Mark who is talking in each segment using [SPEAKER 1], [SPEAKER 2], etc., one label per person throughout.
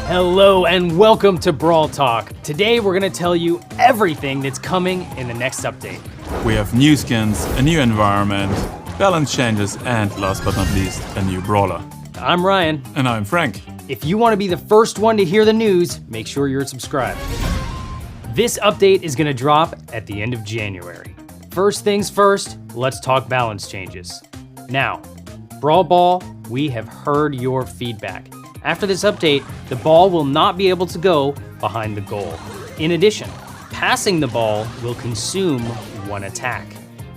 [SPEAKER 1] Hello and welcome to Brawl Talk. Today we're gonna tell you everything that's coming in the next update.
[SPEAKER 2] We have new skins, a new environment, balance changes, and last but not least, a new brawler.
[SPEAKER 1] I'm Ryan.
[SPEAKER 2] And I'm Frank.
[SPEAKER 1] If you want to be the first one to hear the news, make sure you're subscribed. This update is gonna drop at the end of January. First things first, let's talk balance changes. Now, Brawl Ball, we have heard your feedback. After this update, the ball will not be able to go behind the goal. In addition, passing the ball will consume one attack.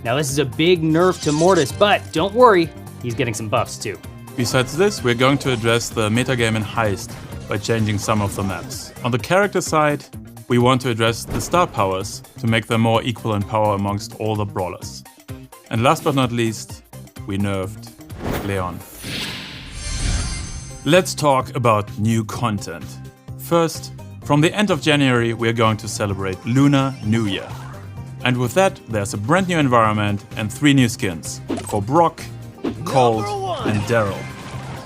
[SPEAKER 1] Now this is a big nerf to Mortis, but don't worry, he's getting some buffs too.
[SPEAKER 2] Besides this, we're going to address the metagame in Heist by changing some of the maps. On the character side, we want to address the star powers to make them more equal in power amongst all the brawlers. And last but not least, we nerfed Leon. Let's talk about new content. First, from the end of January, we're going to celebrate Lunar New Year. And with that, there's a brand new environment and 3 new skins for Brock, Colt, and Daryl.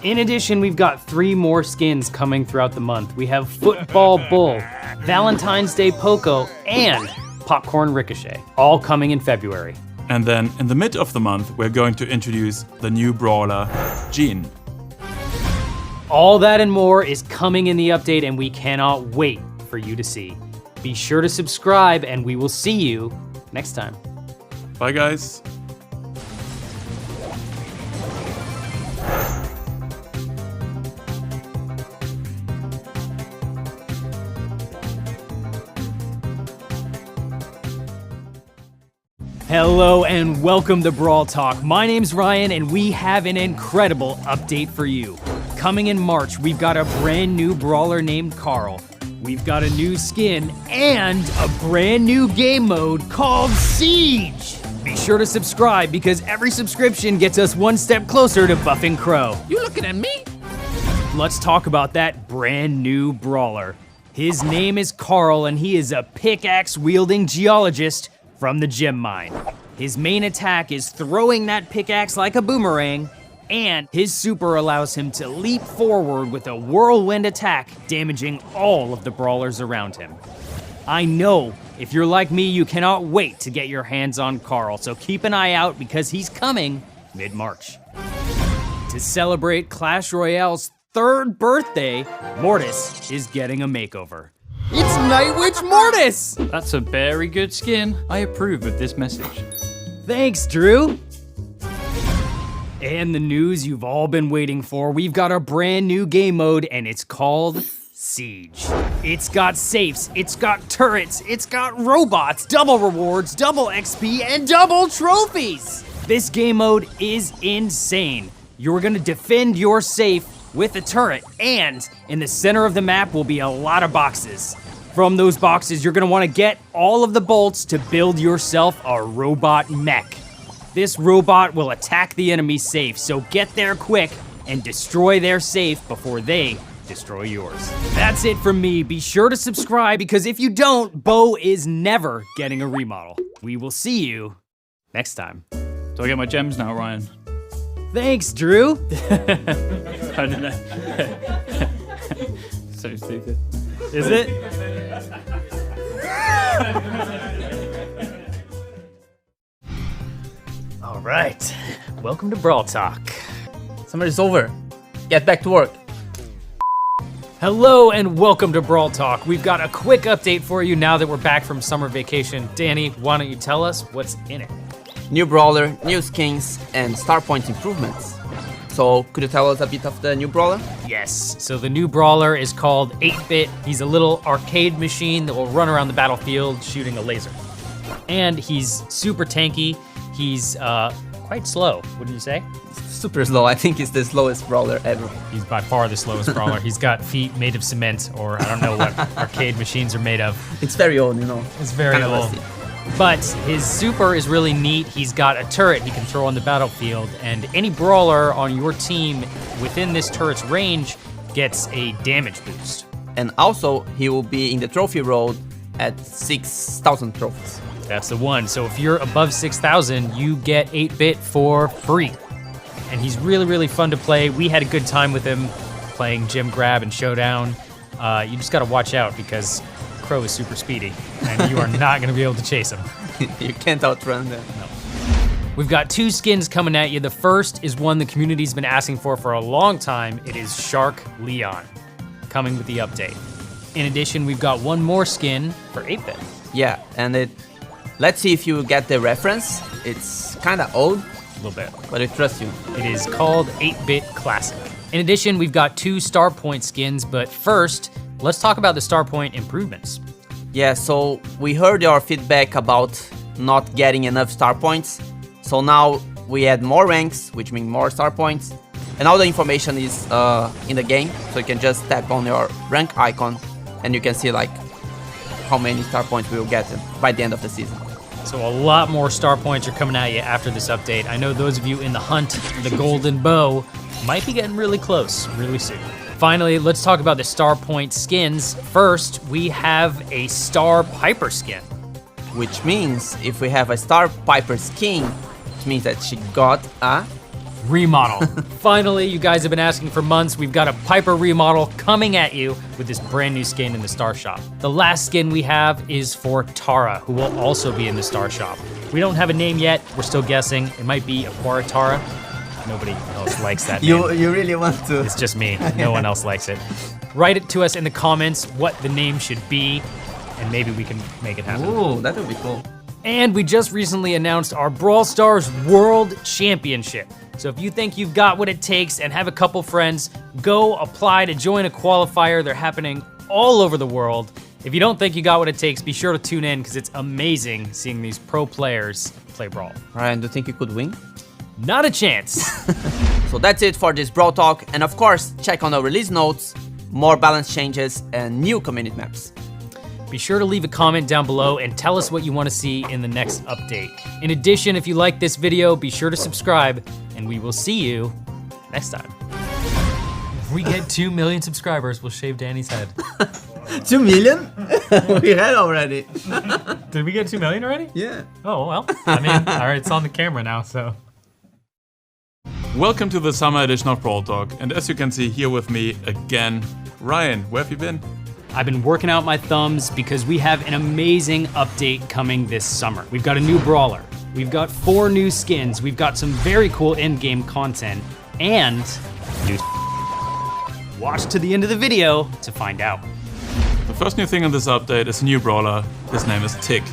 [SPEAKER 1] In addition, we've got 3 more skins coming throughout the month. We have Football Bull, Valentine's Day Poco, and Popcorn Ricochet, all coming in February.
[SPEAKER 2] And then in the mid of the month, we're going to introduce the new brawler, Jean.
[SPEAKER 1] All that and more is coming in the update, and we cannot wait for you to see. Be sure to subscribe, and we will see you next time.
[SPEAKER 2] Bye, guys.
[SPEAKER 1] Hello and welcome to Brawl Talk. My name's Ryan, and we have an incredible update for you. Coming in March, we've got a brand new brawler named Carl. We've got a new skin and a brand new game mode called Siege. Be sure to subscribe because every subscription gets us one step closer to buffing Crow.
[SPEAKER 3] You looking at me?
[SPEAKER 1] Let's talk about that brand new brawler. His name is Carl, and he is a pickaxe-wielding geologist from the gem mine. His main attack is throwing that pickaxe like a boomerang, and his super allows him to leap forward with a whirlwind attack, damaging all of the brawlers around him. I know, if you're like me, you cannot wait to get your hands on Carl, so keep an eye out because he's coming mid-March. To celebrate Clash Royale's 3rd birthday, Mortis is getting a makeover. It's Night Witch Mortis!
[SPEAKER 3] That's a very good skin. I approve of this message.
[SPEAKER 1] Thanks, Drew. And the news you've all been waiting for, we've got a brand new game mode, and it's called Siege. It's got safes, it's got turrets, it's got robots, double rewards, double XP, and double trophies. This game mode is insane. You're gonna defend your safe with a turret, and in the center of the map will be a lot of boxes. From those boxes, you're gonna wanna get all of the bolts to build yourself a robot mech. This robot will attack the enemy safe, so get there quick and destroy their safe before they destroy yours. That's it from me. Be sure to subscribe because if you don't, Bo is never getting a remodel. We will see you next time.
[SPEAKER 3] Do I get my gems now, Ryan?
[SPEAKER 1] Thanks, Drew.
[SPEAKER 3] I don't know. So stupid.
[SPEAKER 1] Is it? All right, welcome to Brawl Talk.
[SPEAKER 4] Summer's over. Get back to work.
[SPEAKER 1] Hello and welcome to Brawl Talk. We've got a quick update for you now that we're back from summer vacation. Danny, why don't you tell us what's in it?
[SPEAKER 4] New brawler, new skins, and star point improvements. So, could you tell us a bit of the new brawler?
[SPEAKER 1] Yes, so the new brawler is called 8-Bit. He's a little arcade machine that will run around the battlefield shooting a laser. And he's super tanky. He's quite slow, wouldn't you say?
[SPEAKER 4] Super slow. I think he's the slowest brawler ever.
[SPEAKER 1] He's by far the slowest brawler. He's got feet made of cement, or I don't know what arcade machines are made of.
[SPEAKER 4] It's very old, you know.
[SPEAKER 1] It's very old. But his super is really neat. He's got a turret he can throw on the battlefield, and any brawler on your team within this turret's range gets a damage boost.
[SPEAKER 4] And also, he will be in the trophy road at 6,000 trophies.
[SPEAKER 1] That's the one. So if you're above 6,000, you get 8-Bit for free. And he's really, really fun to play. We had a good time with him playing Gym Grab and Showdown. You just gotta watch out because Crow is super speedy and you are not gonna be able to chase him.
[SPEAKER 4] You can't outrun them.
[SPEAKER 1] No. We've got 2 skins coming at you. The first is one the community's been asking for a long time. It is Shark Leon, coming with the update. In addition, we've got one more skin for 8-bit.
[SPEAKER 4] Yeah, and let's see if you get the reference. It's kinda old,
[SPEAKER 1] A little bit.
[SPEAKER 4] but I trust you.
[SPEAKER 1] It is called 8-bit Classic. In addition, we've got 2 Star Point skins, but first, let's talk about the Star Point improvements.
[SPEAKER 4] Yeah, so we heard your feedback about not getting enough star points. So now we add more ranks, which means more star points. And all the information is in the game. So you can just tap on your rank icon and you can see like how many star points we will get by the end of the season.
[SPEAKER 1] So a lot more Star Points are coming at you after this update. I know those of you in the hunt for the golden bow might be getting really close really soon. Finally, let's talk about the Star Point skins. First, we have a Star Piper skin.
[SPEAKER 4] Which means if we have a Star Piper skin, it means that she got a
[SPEAKER 1] remodel. Finally, you guys have been asking for months. We've got a Piper remodel coming at you with this brand new skin in the Star Shop. The last skin we have is for Tara, who will also be in the Star Shop. We don't have a name yet. We're still guessing. It might be Aquara Tara. Nobody else likes that name.
[SPEAKER 4] You really want to?
[SPEAKER 1] It's just me. No one else likes it. Write it to us in the comments what the name should be, and maybe we can make it happen.
[SPEAKER 4] Ooh, that would be cool.
[SPEAKER 1] And we just recently announced our Brawl Stars World Championship. So if you think you've got what it takes and have a couple friends, go apply to join a qualifier. They're happening all over the world. If you don't think you got what it takes, be sure to tune in because it's amazing seeing these pro players play Brawl.
[SPEAKER 4] Ryan, do you think you could win?
[SPEAKER 1] Not a chance.
[SPEAKER 4] So that's it for this Brawl Talk. And of course, check on our release notes, more balance changes, and new community maps.
[SPEAKER 1] Be sure to leave a comment down below and tell us what you want to see in the next update. In addition, if you like this video, be sure to subscribe, and we will see you next time. If we get 2 million subscribers, we'll shave Danny's head.
[SPEAKER 4] 2 million? We had already.
[SPEAKER 1] Did we get 2 million already?
[SPEAKER 4] Yeah.
[SPEAKER 1] Oh, well, I mean, all right, it's on the camera now, so.
[SPEAKER 2] Welcome to the summer edition of Brawl Talk, and as you can see here with me again, Ryan, where have you been?
[SPEAKER 1] I've been working out my thumbs because we have an amazing update coming this summer. We've got a new brawler, we've got 4 new skins, we've got some very cool in-game content, and new. Watch to the end of the video to find out.
[SPEAKER 2] The first new thing in this update is a new brawler. His name is Tick.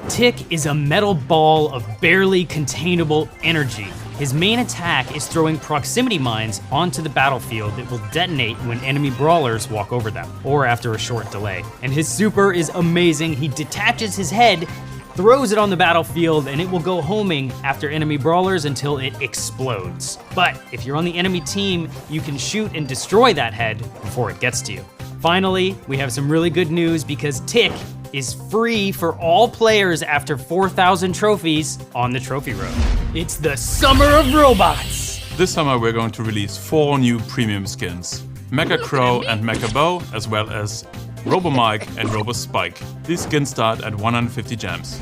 [SPEAKER 1] Tick is a metal ball of barely containable energy. His main attack is throwing proximity mines onto the battlefield that will detonate when enemy brawlers walk over them, or after a short delay. And his super is amazing. He detaches his head, throws it on the battlefield, and it will go homing after enemy brawlers until it explodes. But if you're on the enemy team, you can shoot and destroy that head before it gets to you. Finally, we have some really good news because Tick is free for all players after 4,000 trophies on the trophy road. It's the summer of robots.
[SPEAKER 2] This summer we're going to release 4 new premium skins. Mecha Crow and Mecha Bow, as well as Robo Mike and Robo Spike. These skins start at 150 gems.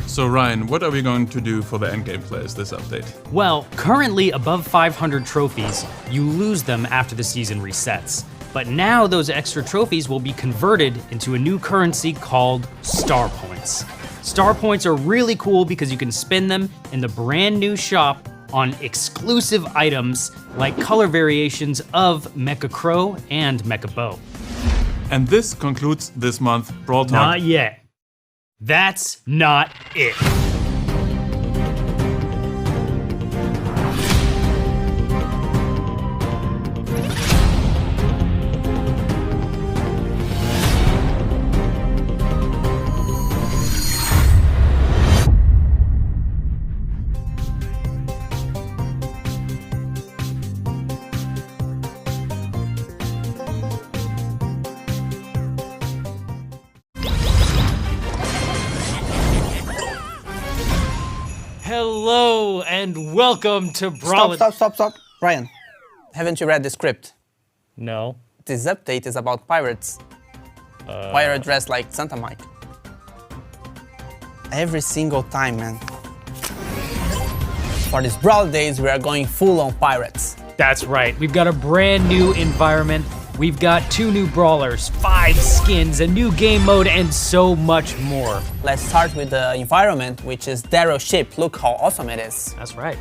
[SPEAKER 2] So Ryan, what are we going to do for the endgame players this update?
[SPEAKER 1] Well, currently above 500 trophies, you lose them after the season resets. But now those extra trophies will be converted into a new currency called Star Points. Star Points are really cool because you can spend them in the brand new shop on exclusive items like color variations of Mecha Crow and Mecha Bow.
[SPEAKER 2] And this concludes this month Brawl Talk.
[SPEAKER 1] Not yet. That's not it. Hello and welcome to Brawl.
[SPEAKER 4] Stop. Ryan, haven't you read the script?
[SPEAKER 1] No.
[SPEAKER 4] This update is about pirates. Why are you dressed like Santa Mike? Every single time, man. For these Brawl days, we are going full on pirates.
[SPEAKER 1] That's right. We've got a brand new environment We've got 2 new brawlers, 5 skins, a new game mode, and so much more.
[SPEAKER 4] Let's start with the environment, which is Daryl's ship. Look how awesome it is.
[SPEAKER 1] That's right.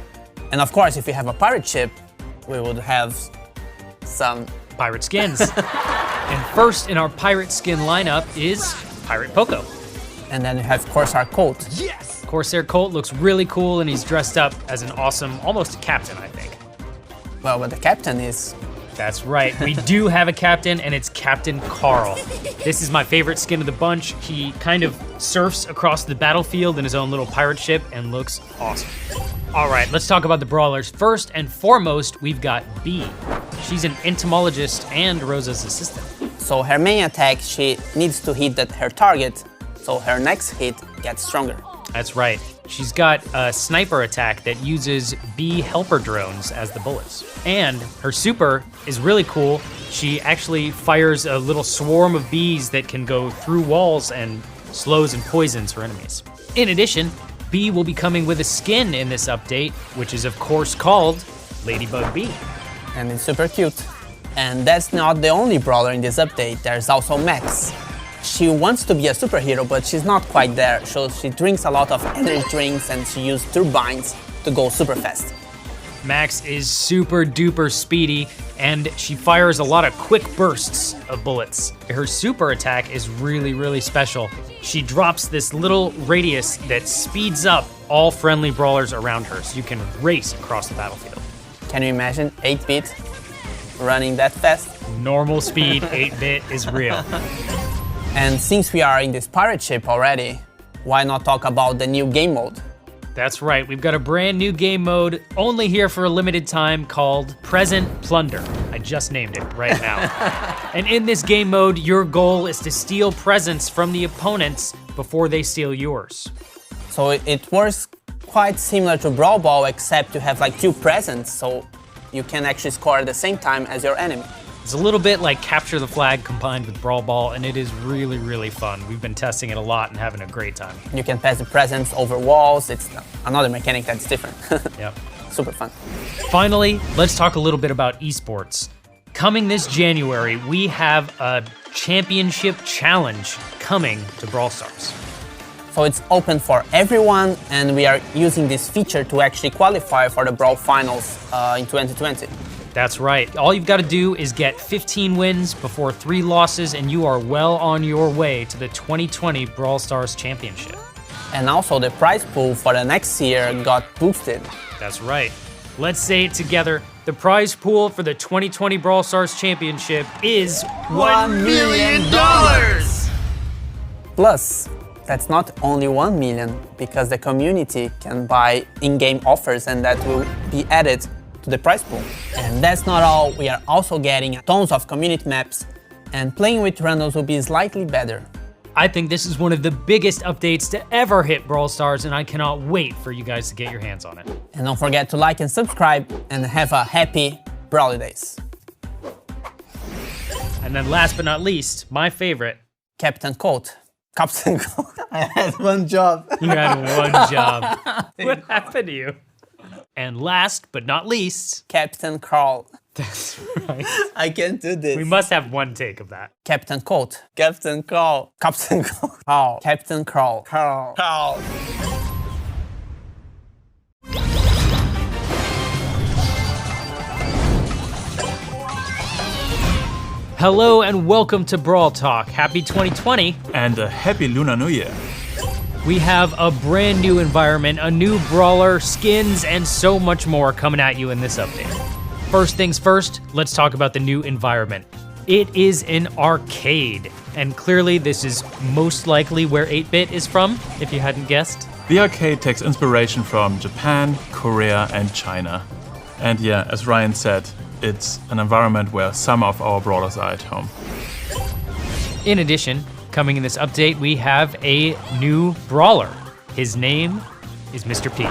[SPEAKER 4] And of course, if you have a pirate ship, we would have some
[SPEAKER 1] pirate skins. And first in our pirate skin lineup is Pirate Poco.
[SPEAKER 4] And then you have Corsair Colt.
[SPEAKER 1] Yes! Corsair Colt looks really cool and he's dressed up as an awesome, almost a captain, I think.
[SPEAKER 4] Well, but the captain is...
[SPEAKER 1] That's right, we do have a captain and it's Captain Carl. This is my favorite skin of the bunch. He kind of surfs across the battlefield in his own little pirate ship and looks awesome. All right, let's talk about the brawlers. First and foremost, we've got Bee. She's an entomologist and Rosa's assistant.
[SPEAKER 4] So her main attack, she needs to hit her target, so her next hit gets stronger.
[SPEAKER 1] That's right. She's got a sniper attack that uses bee helper drones as the bullets. And her super is really cool. She actually fires a little swarm of bees that can go through walls and slows and poisons her enemies. In addition, Bee will be coming with a skin in this update, which is of course called Ladybug Bee.
[SPEAKER 4] And it's super cute. And that's not the only brawler in this update, there's also Max. She wants to be a superhero, but she's not quite there, so she drinks a lot of energy drinks and she uses turbines to go super fast.
[SPEAKER 1] Max is super duper speedy and she fires a lot of quick bursts of bullets. Her super attack is really, really special. She drops this little radius that speeds up all friendly brawlers around her, so you can race across the battlefield.
[SPEAKER 4] Can you imagine 8-bit running that fast?
[SPEAKER 1] Normal speed 8-bit is real.
[SPEAKER 4] And since we are in this pirate ship already, why not talk about the new game mode?
[SPEAKER 1] That's right, we've got a brand new game mode, only here for a limited time, called Present Plunder. I just named it right now. And in this game mode, your goal is to steal presents from the opponents before they steal yours.
[SPEAKER 4] So it works quite similar to Brawl Ball, except you have like 2 presents, so you can actually score at the same time as your enemy.
[SPEAKER 1] It's a little bit like Capture the Flag combined with Brawl Ball, and it is really, really fun. We've been testing it a lot and having a great time.
[SPEAKER 4] You can pass the presents over walls. It's another mechanic that's different.
[SPEAKER 1] Yep.
[SPEAKER 4] Super fun.
[SPEAKER 1] Finally, let's talk a little bit about esports. Coming this January, we have a championship challenge coming to Brawl Stars.
[SPEAKER 4] So it's open for everyone, and we are using this feature to actually qualify for the Brawl Finals in 2020.
[SPEAKER 1] That's right. All you've got to do is get 15 wins before 3 losses, and you are well on your way to the 2020 Brawl Stars Championship.
[SPEAKER 4] And also the prize pool for the next year got boosted.
[SPEAKER 1] That's right. Let's say it together. The prize pool for the 2020 Brawl Stars Championship is $1 million!
[SPEAKER 4] Plus, that's not only 1 million, because the community can buy in-game offers and that will be added to the prize pool. And that's not all, we are also getting tons of community maps, and playing with randoms will be slightly better.
[SPEAKER 1] I think this is one of the biggest updates to ever hit Brawl Stars, and I cannot wait for you guys to get your hands on it.
[SPEAKER 4] And don't forget to like and subscribe, and have a happy Brawl Days.
[SPEAKER 1] And then last but not least, my favorite.
[SPEAKER 4] Captain Colt. Captain Colt. I had one job.
[SPEAKER 1] You had one job. What happened to you? And last but not least,
[SPEAKER 4] Captain Carl.
[SPEAKER 1] That's right.
[SPEAKER 4] I can't do this.
[SPEAKER 1] We must have one take of that.
[SPEAKER 4] Captain Colt. Captain Carl. Captain Carl. Carl. Captain Carl. Carl. Carl.
[SPEAKER 1] Hello and welcome to Brawl Talk. Happy 2020.
[SPEAKER 2] And a happy Lunar New Year.
[SPEAKER 1] We have a brand new environment, a new brawler, skins, and so much more coming at you in this update. First things first, let's talk about the new environment. It is an arcade, and clearly this is most likely where 8-bit is from, if you hadn't guessed.
[SPEAKER 2] The arcade takes inspiration from Japan, Korea, and China. And yeah, as Ryan said, it's an environment where some of our brawlers are at home.
[SPEAKER 1] In addition, coming in this update, we have a new brawler. His name is Mr. P.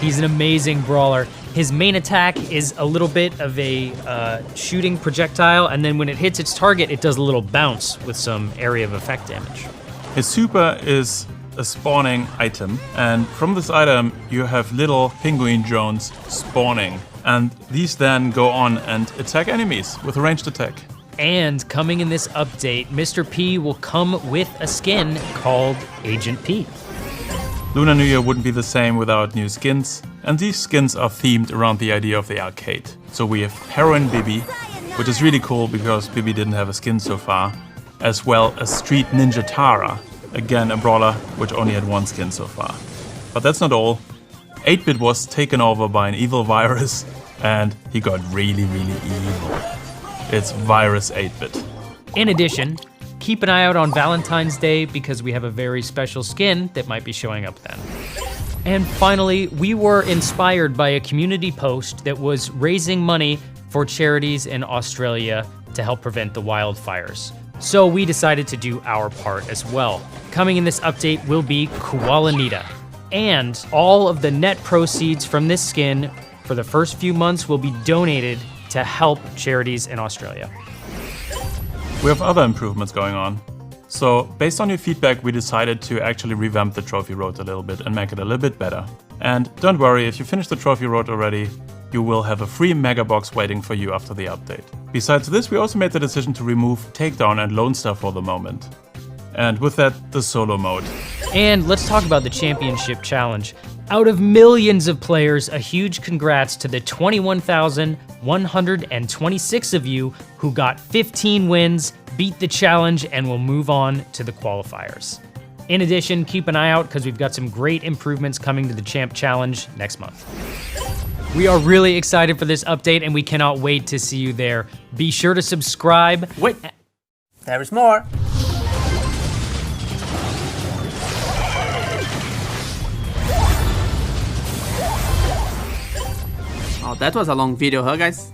[SPEAKER 1] He's an amazing brawler. His main attack is a little bit of a shooting projectile, and then when it hits its target, it does a little bounce with some area of effect damage.
[SPEAKER 2] His super is a spawning item, and from this item you have little penguin drones spawning, and these then go on and attack enemies with a ranged attack.
[SPEAKER 1] And coming in this update, Mr. P will come with a skin called Agent P.
[SPEAKER 2] Lunar New Year wouldn't be the same without new skins, and these skins are themed around the idea of the arcade. So we have Heroine Bibi, which is really cool because Bibi didn't have a skin so far, as well as Street Ninja Tara, again a brawler which only had one skin so far. But that's not all. 8-Bit was taken over by an evil virus, and he got really, really evil. It's Virus 8-Bit.
[SPEAKER 1] In addition, keep an eye out on Valentine's Day because we have a very special skin that might be showing up then. And finally, we were inspired by a community post that was raising money for charities in Australia to help prevent the wildfires. So we decided to do our part as well. Coming in this update will be Koalanita. And all of the net proceeds from this skin for the first few months will be donated to help charities in Australia.
[SPEAKER 2] We have other improvements going on. So, based on your feedback, we decided to actually revamp the trophy road a little bit and make it a little bit better. And don't worry, if you finish the trophy road already, you will have a free mega box waiting for you after the update. Besides this, we also made the decision to remove Takedown and Lone Star for the moment. And with that, the solo mode.
[SPEAKER 1] And let's talk about the championship challenge. Out of millions of players, a huge congrats to the 21,126 of you who got 15 wins, beat the challenge, and will move on to the qualifiers. In addition, keep an eye out because we've got some great improvements coming to the Champ Challenge next month. We are really excited for this update and we cannot wait to see you there. Be sure to subscribe.
[SPEAKER 4] Wait, there is more. Oh, that was a long video, huh guys?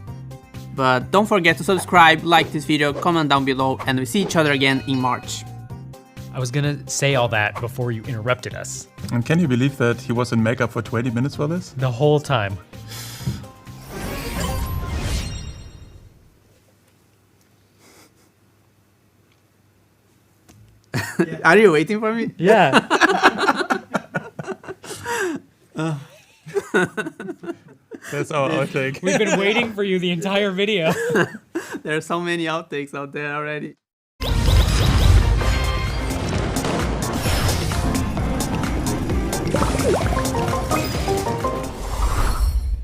[SPEAKER 4] But don't forget to subscribe, like this video, comment down below, and we see each other again in March.
[SPEAKER 1] I was gonna say all that before you interrupted us.
[SPEAKER 2] And can you believe that he was in makeup for 20 minutes for this?
[SPEAKER 1] The whole time.
[SPEAKER 4] Are you waiting for me?
[SPEAKER 1] Yeah.
[SPEAKER 2] That's our outtake.
[SPEAKER 1] We've been waiting for you the entire video.
[SPEAKER 4] There are so many outtakes out there already.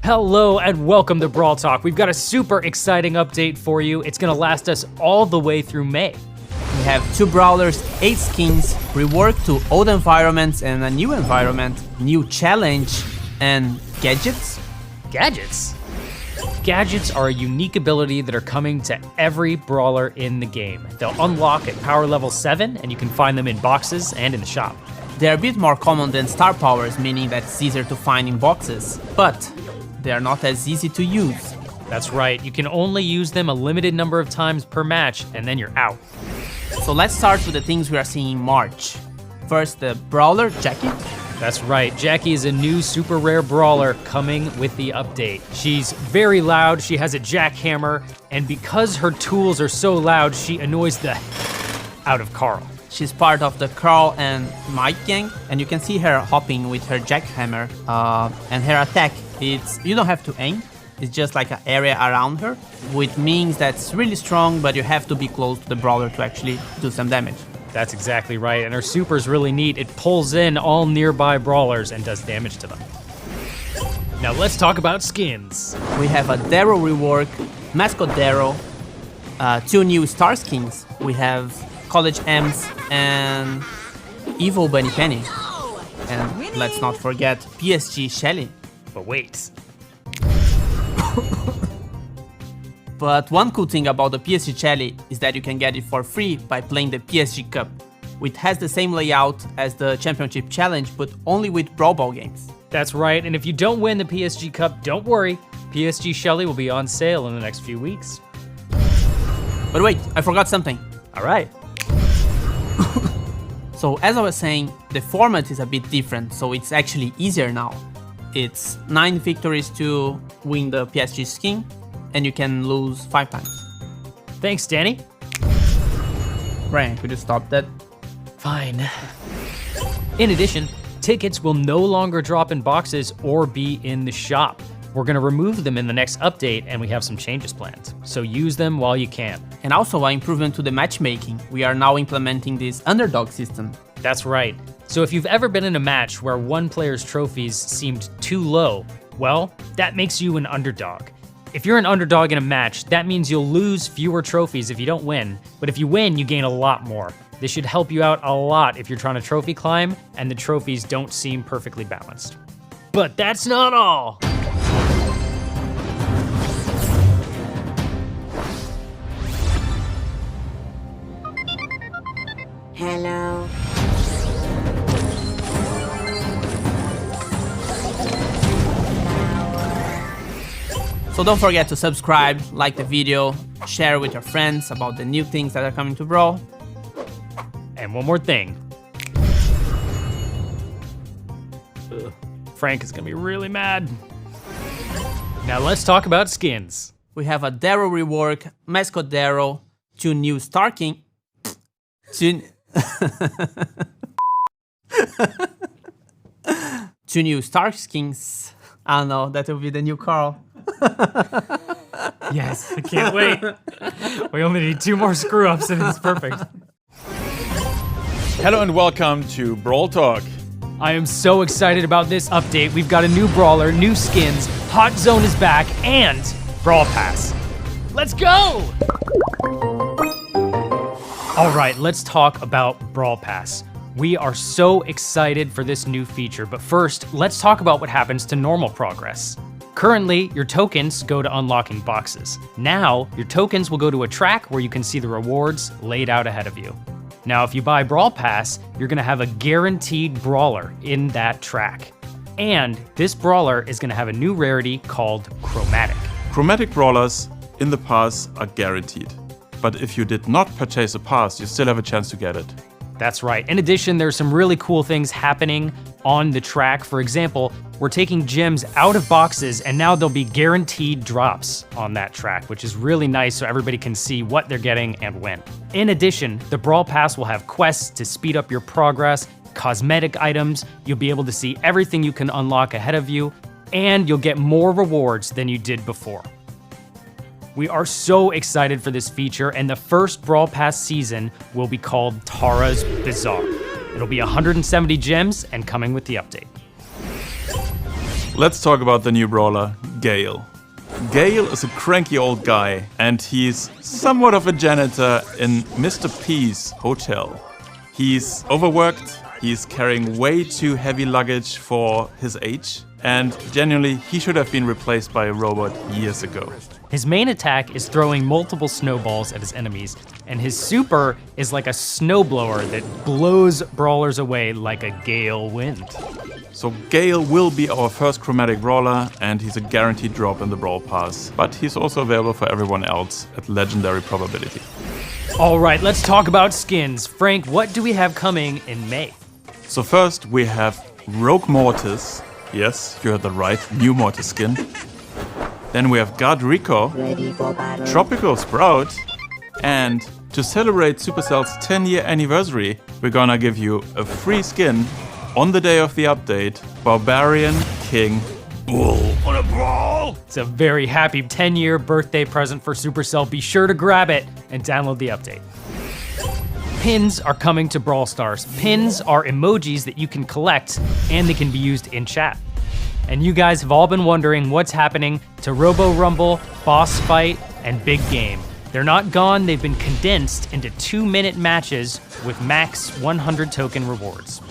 [SPEAKER 1] Hello and welcome to Brawl Talk. We've got a super exciting update for you. It's gonna last us all the way through May.
[SPEAKER 4] We have 2 brawlers, 8 skins, reworked to old environments and a new environment, new challenge, and gadgets.
[SPEAKER 1] Gadgets? Gadgets are a unique ability that are coming to every brawler in the game. They'll unlock at power level 7 and you can find them in boxes and in the shop.
[SPEAKER 4] They're a bit more common than star powers, meaning that it's easier to find in boxes, but they are not as easy to use.
[SPEAKER 1] That's right, you can only use them a limited number of times per match and then you're out.
[SPEAKER 4] So let's start with the things we are seeing in March. First, the brawler, Jackie.
[SPEAKER 1] That's right, Jackie is a new super rare brawler coming with the update. She's very loud, she has a jackhammer, and because her tools are so loud, she annoys the out of Carl.
[SPEAKER 4] She's part of the Carl and Mike gang, and you can see her hopping with her jackhammer. And her attack, you don't have to aim, it's just like an area around her, which means that's really strong, but you have to be close to the brawler to actually do some damage.
[SPEAKER 1] That's exactly right, and her super's really neat. It pulls in all nearby brawlers and does damage to them. Now let's talk about skins.
[SPEAKER 4] We have a Daryl rework, Mascot Daryl, 2 new star skins. We have College M's and Evil Bunny Penny. And let's not forget PSG Shelly.
[SPEAKER 1] But wait.
[SPEAKER 4] But one cool thing about the PSG Shelly is that you can get it for free by playing the PSG Cup, which has the same layout as the Championship Challenge, but only with Brawl Ball games.
[SPEAKER 1] That's right, and if you don't win the PSG Cup, don't worry. PSG Shelly will be on sale in the next few weeks.
[SPEAKER 4] But wait, I forgot something.
[SPEAKER 1] All right.
[SPEAKER 4] So as I was saying, the format is a bit different, so it's actually easier now. It's 9 victories to win the PSG skin, and you can lose 5 times.
[SPEAKER 1] Thanks, Danny.
[SPEAKER 4] Brian, could you stop that?
[SPEAKER 1] Fine. In addition, tickets will no longer drop in boxes or be in the shop. We're gonna remove them in the next update and we have some changes planned, so use them while you can.
[SPEAKER 4] And also an improvement to the matchmaking. We are now implementing this underdog system.
[SPEAKER 1] That's right. So if you've ever been in a match where one player's trophies seemed too low, well, that makes you an underdog. If you're an underdog in a match, that means you'll lose fewer trophies if you don't win, but if you win, you gain a lot more. This should help you out a lot if you're trying to trophy climb and the trophies don't seem perfectly balanced. But that's not all.
[SPEAKER 5] Hello.
[SPEAKER 4] So don't forget to subscribe, like the video, share with your friends about the new things that are coming to Brawl.
[SPEAKER 1] And one more thing. Ugh. Frank is gonna be really mad. Now let's talk about skins.
[SPEAKER 4] We have a Daryl rework, Mascot Daryl, 2 new Star King, 2 new Star Skins. I don't know, that will be the new Carl.
[SPEAKER 1] Yes, I can't wait. We only need 2 more screw-ups and it's perfect.
[SPEAKER 2] Hello and welcome to Brawl Talk.
[SPEAKER 1] I am so excited about this update. We've got a new brawler, new skins, Hot Zone is back, and Brawl Pass. Let's go! All right, let's talk about Brawl Pass. We are so excited for this new feature, but first, let's talk about what happens to normal progress. Currently, your tokens go to unlocking boxes. Now, your tokens will go to a track where you can see the rewards laid out ahead of you. Now, if you buy Brawl Pass, you're gonna have a guaranteed brawler in that track. And this brawler is gonna have a new rarity called Chromatic.
[SPEAKER 2] Chromatic brawlers in the pass are guaranteed. But if you did not purchase a pass, you still have a chance to get it.
[SPEAKER 1] That's right. In addition, there's some really cool things happening on the track. For example, we're taking gems out of boxes and now there'll be guaranteed drops on that track, which is really nice so everybody can see what they're getting and when. In addition, the Brawl Pass will have quests to speed up your progress, cosmetic items, you'll be able to see everything you can unlock ahead of you, and you'll get more rewards than you did before. We are so excited for this feature, and the first Brawl Pass season will be called Tara's Bazaar. It'll be 170 gems and coming with the update.
[SPEAKER 2] Let's talk about the new brawler, Gale. Gale is a cranky old guy, and he's somewhat of a janitor in Mr. P's hotel. He's overworked, he's carrying way too heavy luggage for his age, and genuinely, he should have been replaced by a robot years ago.
[SPEAKER 1] His main attack is throwing multiple snowballs at his enemies, and his super is like a snowblower that blows brawlers away like a gale wind.
[SPEAKER 2] So Gale will be our first chromatic brawler, and he's a guaranteed drop in the Brawl Pass, but he's also available for everyone else at legendary probability.
[SPEAKER 1] All right, let's talk about skins. Frank, what do we have coming in May?
[SPEAKER 2] So first we have Rogue Mortis. Yes, you heard that right, new Mortis skin. Then we have God Rico, Tropical Sprout, and to celebrate Supercell's 10-year anniversary, we're gonna give you a free skin on the day of the update, Barbarian King Bull. On a Brawl!
[SPEAKER 1] It's a very happy 10-year birthday present for Supercell. Be sure to grab it and download the update. Pins are coming to Brawl Stars. Pins are emojis that you can collect and they can be used in chat. And you guys have all been wondering what's happening to Robo Rumble, Boss Fight, and Big Game. They're not gone, they've been condensed into 2-minute matches with max 100 token rewards.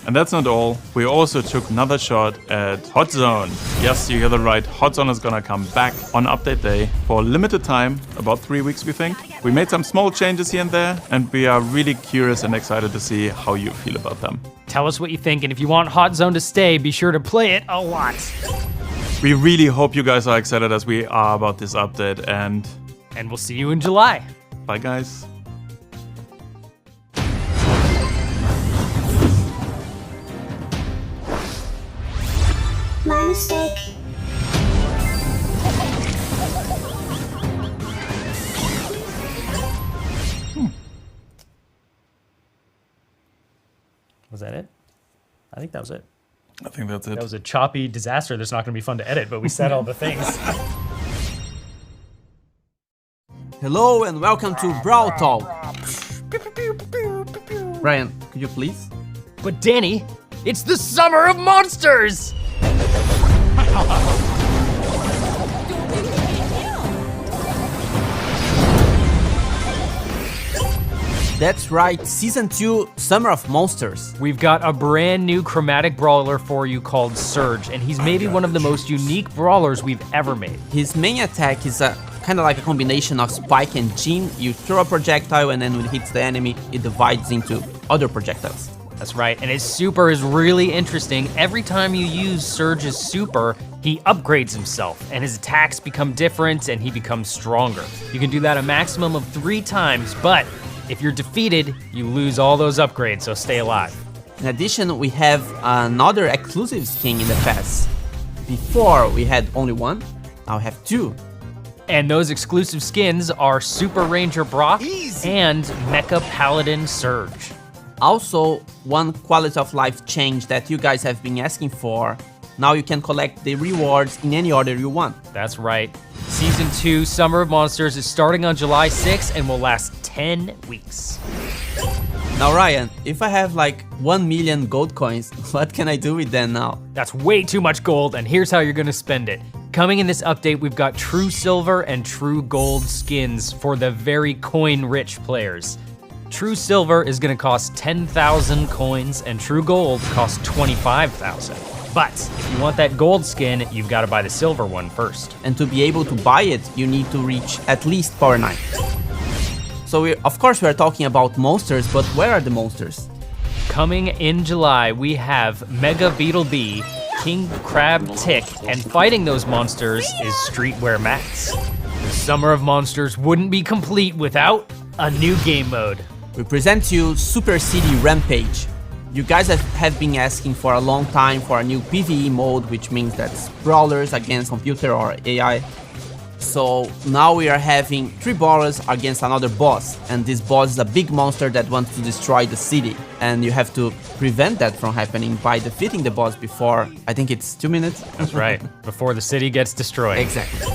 [SPEAKER 2] And that's not all, we also took another shot at Hot Zone. Yes, you hear that right, Hot Zone is gonna come back on update day for a limited time, about 3 weeks we think. We made some small changes here and there, and we are really curious and excited to see how you feel about them.
[SPEAKER 1] Tell us what you think, and if you want Hot Zone to stay, be sure to play it a lot.
[SPEAKER 2] We really hope you guys are excited as we are about this update, and
[SPEAKER 1] we'll see you in July.
[SPEAKER 2] bye guys.
[SPEAKER 5] My mistake.
[SPEAKER 1] Was that it? I think that was it.
[SPEAKER 2] I think that's it.
[SPEAKER 1] That was a choppy disaster that's not going to be fun to edit, but we said all the things.
[SPEAKER 4] Hello and welcome to Brawl Talk. Ryan, could you please?
[SPEAKER 1] But Danny, it's the Summer of Monsters!
[SPEAKER 4] That's right, Season 2, Summer of Monsters.
[SPEAKER 1] We've got a brand new chromatic brawler for you called Surge, and he's maybe one of the most unique brawlers we've ever made.
[SPEAKER 4] His main attack is kind of like a combination of Spike and Gene. You throw a projectile and then when it hits the enemy, it divides into other projectiles.
[SPEAKER 1] That's right, and his super is really interesting. Every time you use Surge's super, he upgrades himself, and his attacks become different and he becomes stronger. You can do that a maximum of 3 times, but if you're defeated, you lose all those upgrades, so stay alive.
[SPEAKER 4] In addition, we have another exclusive skin in the pass. Before, we had only 1, now we have 2.
[SPEAKER 1] And those exclusive skins are Super Ranger Brock and Mecha Paladin Surge.
[SPEAKER 4] Also, one quality of life change that you guys have been asking for. Now you can collect the rewards in any order you want.
[SPEAKER 1] That's right. Season 2, Summer of Monsters is starting on July 6th and will last 10 weeks.
[SPEAKER 4] Now Ryan, if I have like 1 million gold coins, what can I do with them now?
[SPEAKER 1] That's way too much gold, and here's how you're gonna spend it. Coming in this update, we've got True Silver and True Gold skins for the very coin-rich players. True Silver is gonna cost 10,000 coins, and True Gold costs 25,000. But if you want that gold skin, you've gotta buy the silver one first.
[SPEAKER 4] And to be able to buy it, you need to reach at least Power 9. So of course we are talking about monsters, but where are the monsters?
[SPEAKER 1] Coming in July, we have Mega Beetle Bee, King Crab Tick, and fighting those monsters is Streetwear Max. The Summer of Monsters wouldn't be complete without a new game mode.
[SPEAKER 4] We present to you Super City Rampage. You guys have been asking for a long time for a new PvE mode, which means that's brawlers against computer or AI. So now we are having 3 brawlers against another boss, and this boss is a big monster that wants to destroy the city, and you have to prevent that from happening by defeating the boss before, I think it's 2 minutes?
[SPEAKER 1] That's right, before the city gets destroyed.
[SPEAKER 4] Exactly.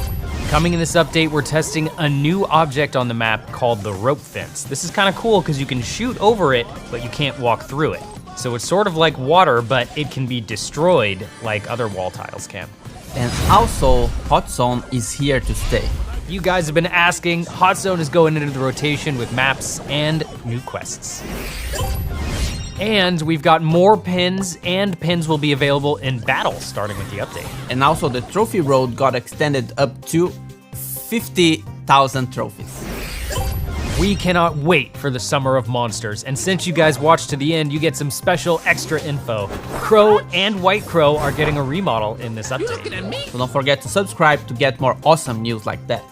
[SPEAKER 1] Coming in this update, we're testing a new object on the map called the rope fence. This is kind of cool because you can shoot over it, but you can't walk through it. So it's sort of like water, but it can be destroyed like other wall tiles can.
[SPEAKER 4] And also, Hot Zone is here to stay.
[SPEAKER 1] You guys have been asking, Hot Zone is going into the rotation with maps and new quests. And we've got more pins, and pins will be available in battle starting with the update.
[SPEAKER 4] And also the trophy road got extended up to 50,000 trophies.
[SPEAKER 1] We cannot wait for the Summer of Monsters, and since you guys watched to the end, you get some special extra info. Crow and White Crow are getting a remodel in this update.
[SPEAKER 4] So don't forget to subscribe to get more awesome news like that.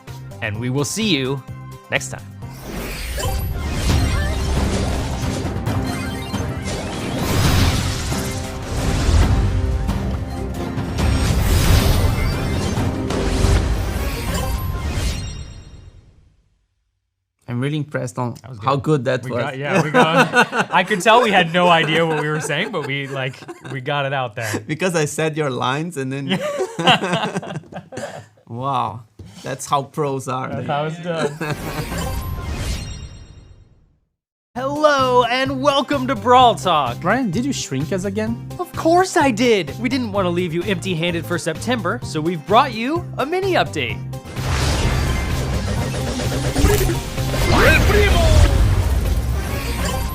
[SPEAKER 1] And we will see you next time.
[SPEAKER 4] I'm really impressed on how good that was.
[SPEAKER 1] I could tell we had no idea what we were saying, but we got it out there.
[SPEAKER 4] Because I said your lines and then... Wow, that's how pros are.
[SPEAKER 1] That's how it's done. Hello and welcome to Brawl Talk.
[SPEAKER 3] Ryan, did you shrink us again?
[SPEAKER 1] Of course I did. We didn't want to leave you empty-handed for September, so we've brought you a mini update.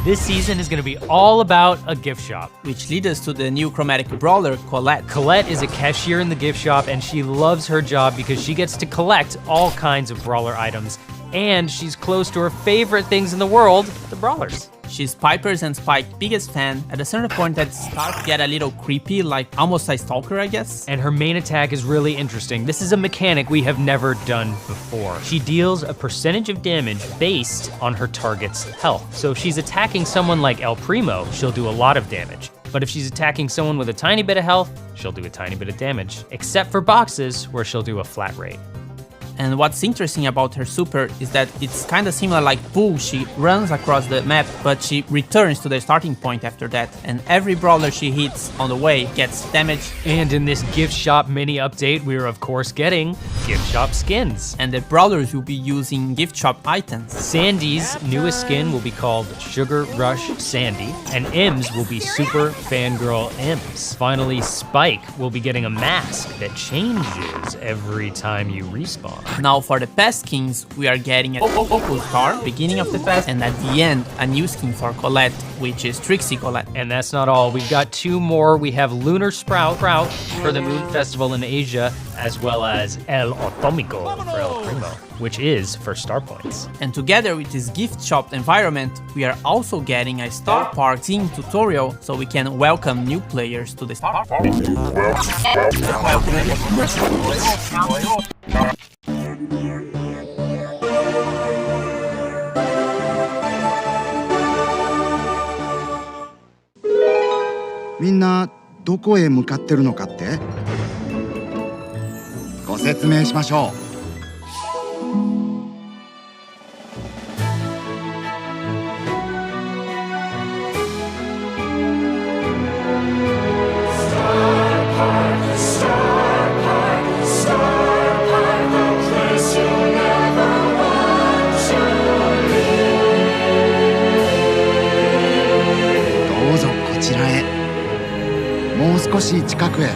[SPEAKER 1] This season is going to be all about a gift shop.
[SPEAKER 4] Which leads us to the new chromatic brawler, Colette.
[SPEAKER 1] Colette is a cashier in the gift shop, and she loves her job because she gets to collect all kinds of brawler items. And she's close to her favorite things in the world, the brawlers.
[SPEAKER 4] She's Piper's and Spike's biggest fan. At a certain point that starts to get a little creepy, like almost a stalker, I guess.
[SPEAKER 1] And her main attack is really interesting. This is a mechanic we have never done before. She deals a percentage of damage based on her target's health. So if she's attacking someone like El Primo, she'll do a lot of damage. But if she's attacking someone with a tiny bit of health, she'll do a tiny bit of damage. Except for boxes, where she'll do a flat rate.
[SPEAKER 4] And what's interesting about her super is that it's kinda similar like Bull. She runs across the map, but she returns to the starting point after that. And every brawler she hits on the way gets damaged.
[SPEAKER 1] And in this gift shop mini update, we're of course getting gift shop skins.
[SPEAKER 4] And the brawlers will be using gift shop items.
[SPEAKER 1] Sandy's newest skin will be called Sugar Rush Sandy, and M's will be Super Fangirl M's. Finally, Spike will be getting a mask that changes every time you respawn.
[SPEAKER 4] Now for the past skins, we are getting a Opal Star, beginning of the past, and at the end, a new skin for Colette, which is Trixie Colette.
[SPEAKER 1] And that's not all, we've got two more. We have Lunar Sprout for the Moon Festival in Asia, as well as El Atomico for El Primo, which is for star points.
[SPEAKER 4] And together with this gift shop environment, we are also getting a Star Park team tutorial so we can welcome new players to the Star Park.
[SPEAKER 6] みんなどこへ向かってるのかって？ご説明しましょう。もう少し近くへ。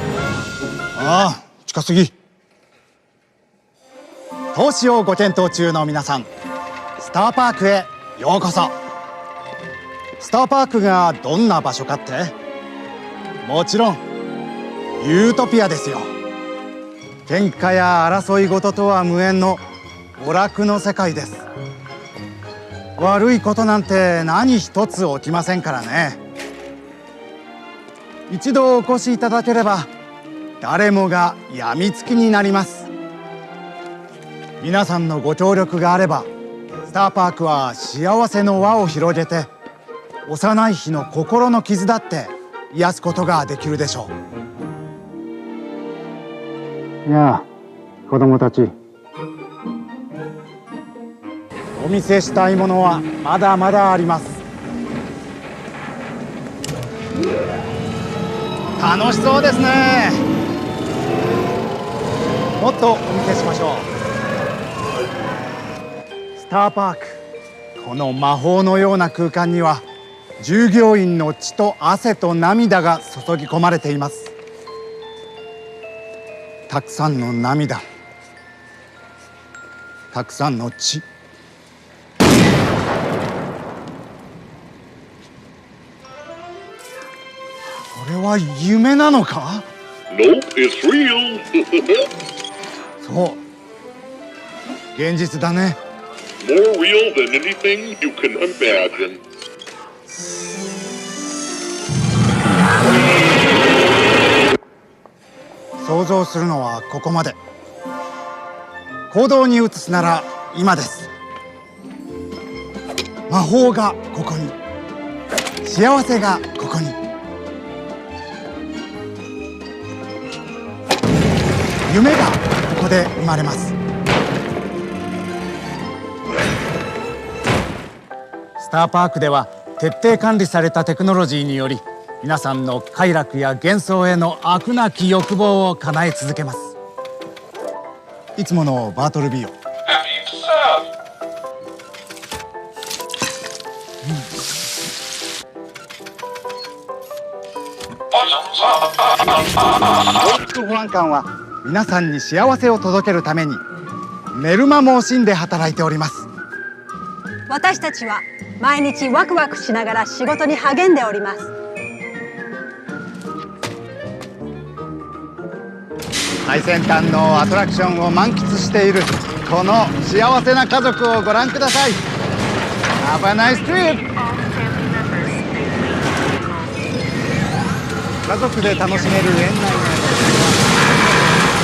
[SPEAKER 6] ああ、近すぎ。投資をご検討中の皆さん、スターパークへようこそ。スターパークがどんな場所かって？もちろんユートピアですよ。喧嘩や争い事とは無縁の娯楽の世界です。悪いことなんて何一つ起きませんからね。一度お越しいただければ誰もがやみつきになります。皆さんのご協力があればスターパークは幸せの輪を広げて幼い日の心の傷だって癒すことができるでしょう。やあ子供たち、お見せしたいものはまだまだあります。楽しそうですね。もっとお見せしましょう。スターパーク、この魔法のような空間には従業員の血と汗と涙が注ぎ込まれています。たくさんの涙、たくさんの血。これは夢なのか？
[SPEAKER 7] Nope, it's real.
[SPEAKER 6] そう、現実だね。
[SPEAKER 7] More real than anything you can imagine.
[SPEAKER 6] 想像するのはここまで。行動に移すなら今です。魔法がここに、幸せがここに。夢がここで生まれます。スターパークでは徹底管理されたテクノロジーにより皆さんの快楽や幻想への飽くなき欲望を叶え続けます。いつものバートルビーを。保安官は皆さんに幸せを届けるために寝る間も惜しんで働いております。
[SPEAKER 8] 私たちは毎日ワクワクしながら仕事に励んでおります。
[SPEAKER 6] 最先端のアトラクションを満喫しているこの幸せな家族をご覧ください。Have a nice trip! 家族で楽しめる園内の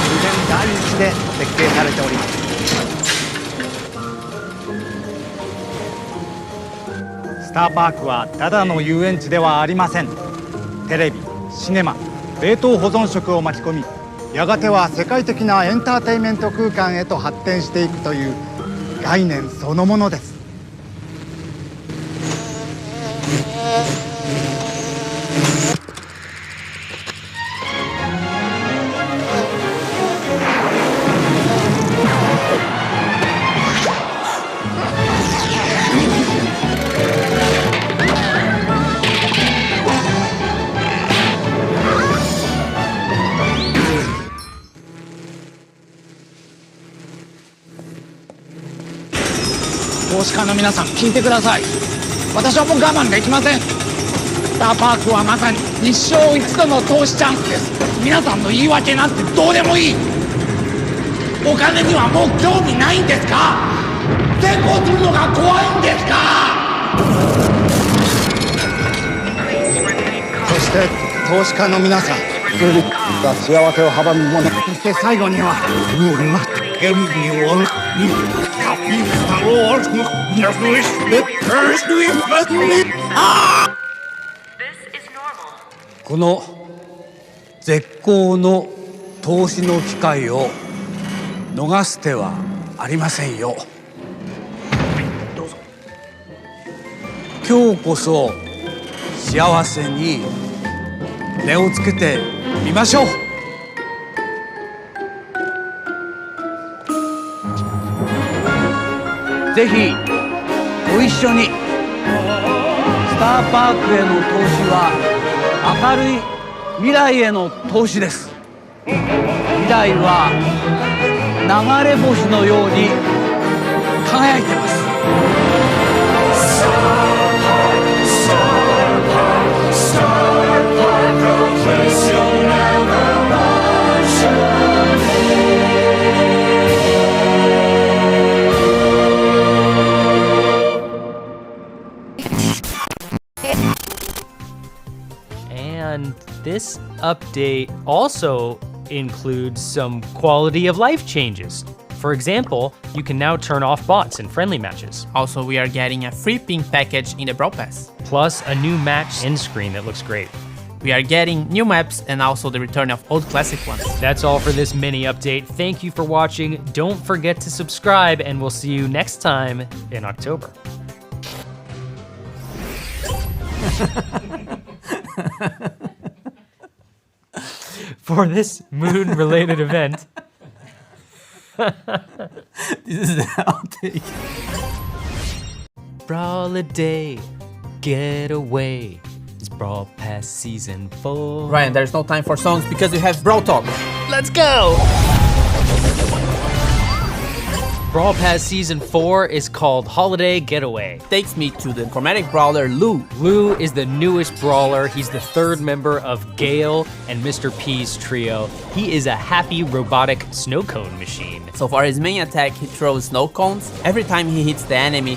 [SPEAKER 6] 自然第一で設計されております。スターパークはただの遊園地ではありません。テレビ、シネマ、冷凍保存食を巻き込みやがては世界的なエンターテインメント空間へと発展していくという概念そのものです。投資家の皆さん聞いてください。私はもう我慢できません。スターパークはまさに一生一度の投資チャンスです。皆さんの言い訳なんてどうでもいい。お金にはもう興味ないんですか？成功するのが怖いんですか？そして投資家の皆さん、数日が幸せを阻むもの、そして最後には
[SPEAKER 9] この絶好の投資の機会を逃す手はありませんよ。どうぞ。今日こそ幸せに値をつけてみましょう。ぜひご一緒に。スターパークへの投資は明るい未来への投資です。未来は流れ星のように輝いてます。
[SPEAKER 1] And this update also includes some quality of life changes. For example, you can now turn off bots in friendly matches.
[SPEAKER 4] Also, we are getting a free ping package in the Brawl Pass.
[SPEAKER 1] Plus a new match end screen that looks great.
[SPEAKER 4] We are getting new maps and also the return of old classic ones.
[SPEAKER 1] That's all for this mini update. Thank you for watching. Don't forget to subscribe and we'll see you next time in October. For this moon-related event.
[SPEAKER 4] This is the outtake.
[SPEAKER 1] Brawl a day, get away. It's Brawl Pass Season 4.
[SPEAKER 4] Ryan, there's no time for songs because we have Brawl Talk.
[SPEAKER 1] Let's go! Brawl Pass Season 4 is called Holiday Getaway.
[SPEAKER 4] Takes me to the chromatic brawler Lou.
[SPEAKER 1] Lou is the newest brawler. He's the third member of Gale and Mr. P's trio. He is a happy robotic snow cone machine.
[SPEAKER 4] So for his main attack, he throws snow cones. Every time he hits the enemy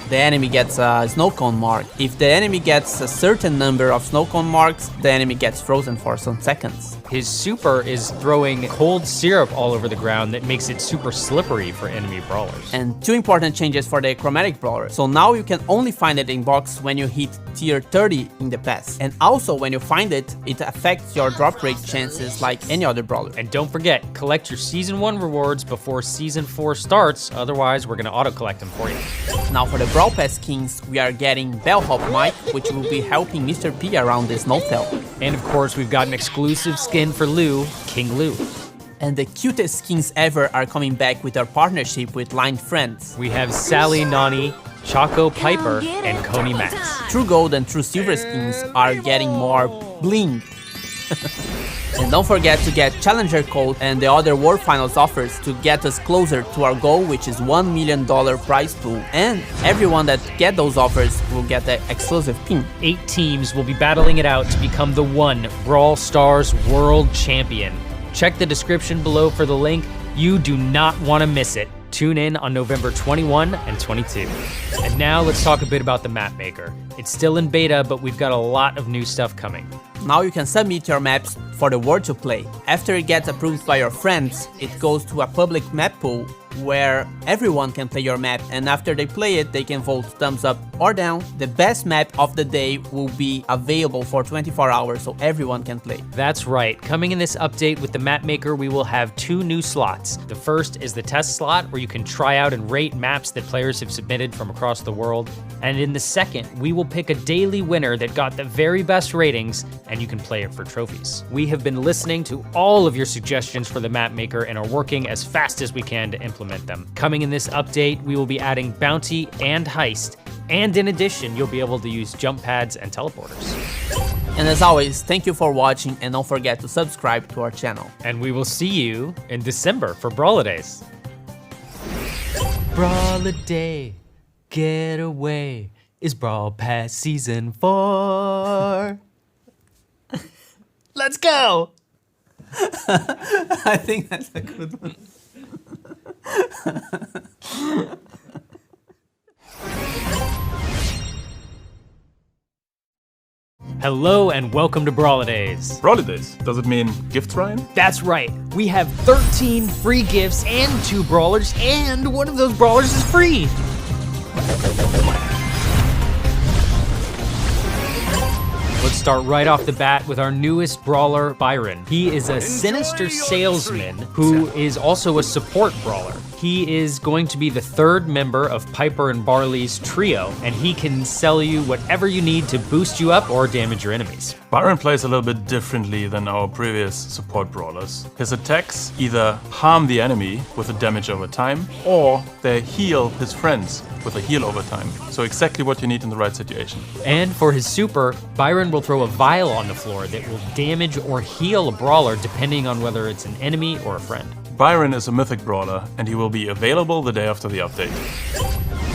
[SPEAKER 4] gets a snow cone mark. If the enemy gets a certain number of snow cone marks, the enemy gets frozen for some seconds.
[SPEAKER 1] His super is throwing cold syrup all over the ground that makes it super slippery for enemy brawlers.
[SPEAKER 4] And two important changes for the chromatic brawler. So now you can only find it in box when you hit tier 30 in the pass. And also when you find it, it affects your drop rate chances like any other brawler.
[SPEAKER 1] And don't forget, collect your Season 1 rewards before Season 4 starts, otherwise we're gonna auto-collect them for you.
[SPEAKER 4] Now for the Brawl Pass skins, we are getting Bellhop Mike, which will be helping Mr. P around this Snowtail.
[SPEAKER 1] And of course, we've got an exclusive skin for Lou, King Lou.
[SPEAKER 4] And the cutest skins ever are coming back with our partnership with Line Friends.
[SPEAKER 1] We have Sally Nani, Choco Piper, and Coney Max.
[SPEAKER 4] True Gold and True Silver skins are getting more bling. And don't forget to get Challenger Code and the other World Finals offers to get us closer to our goal, which is $1 million prize pool. And everyone that get those offers will get the exclusive pin.
[SPEAKER 1] 8 teams will be battling it out to become the one Brawl Stars World Champion. Check the description below for the link. You do not want to miss it. Tune in on November 21 and 22. And now let's talk a bit about the map maker. It's still in beta, but we've got a lot of new stuff coming.
[SPEAKER 4] Now you can submit your maps for the world to play. After it gets approved by your friends, it goes to a public map pool where everyone can play your map, and after they play it, they can vote thumbs up or down. The best map of the day will be available for 24 hours so everyone can play.
[SPEAKER 1] That's right. Coming in this update with the map maker, we will have 2 new slots. The first is the test slot, where you can try out and rate maps that players have submitted from across the world. And in the second, we will pick a daily winner that got the very best ratings, and you can play it for trophies. We have been listening to all of your suggestions for the map maker and are working as fast as we can to implement them. Coming in this update, we will be adding bounty and heist, and in addition, you'll be able to use jump pads and teleporters.
[SPEAKER 4] And as always, thank you for watching, and don't forget to subscribe to our channel.
[SPEAKER 1] And we will see you in December for Brawladays. Brawladay, get away, is Brawl Pass Season 4. Let's go!
[SPEAKER 4] I think that's a good one.
[SPEAKER 1] Hello and welcome to Brawladays.
[SPEAKER 2] Brawladays, does it mean gifts, Ryan?
[SPEAKER 1] That's right, we have 13 free gifts and 2 brawlers, and one of those brawlers is free. Let's start right off the bat with our newest brawler, Byron. He is a sinister salesman who is also a support brawler. He is going to be the 3rd member of Piper and Barley's trio, and he can sell you whatever you need to boost you up or damage your enemies.
[SPEAKER 2] Byron plays a little bit differently than our previous support brawlers. His attacks either harm the enemy with a damage over time, or they heal his friends with a heal over time. So exactly what you need in the right situation.
[SPEAKER 1] And for his super, Byron will throw a vial on the floor that will damage or heal a brawler depending on whether it's an enemy or a friend.
[SPEAKER 2] Byron is a mythic brawler, and he will be available the day after the update.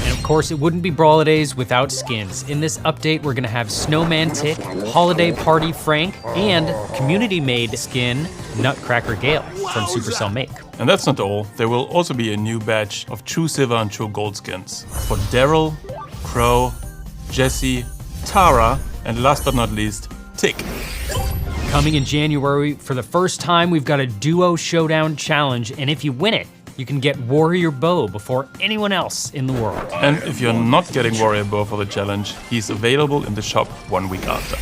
[SPEAKER 1] And of course, it wouldn't be Brawladays without skins. In this update, we're gonna have Snowman Tick, Holiday Party Frank, and community-made skin Nutcracker Gale from Supercell Make.
[SPEAKER 2] And that's not all. There will also be a new batch of True Silver and True Gold skins for Daryl, Crow, Jesse, Tara, and last but not least, Tick.
[SPEAKER 1] Coming in January, for the first time, we've got a duo showdown challenge, and if you win it, you can get Warrior Bow before anyone else in the world.
[SPEAKER 2] And if you're not getting Warrior Bow for the challenge, he's available in the shop 1 week after.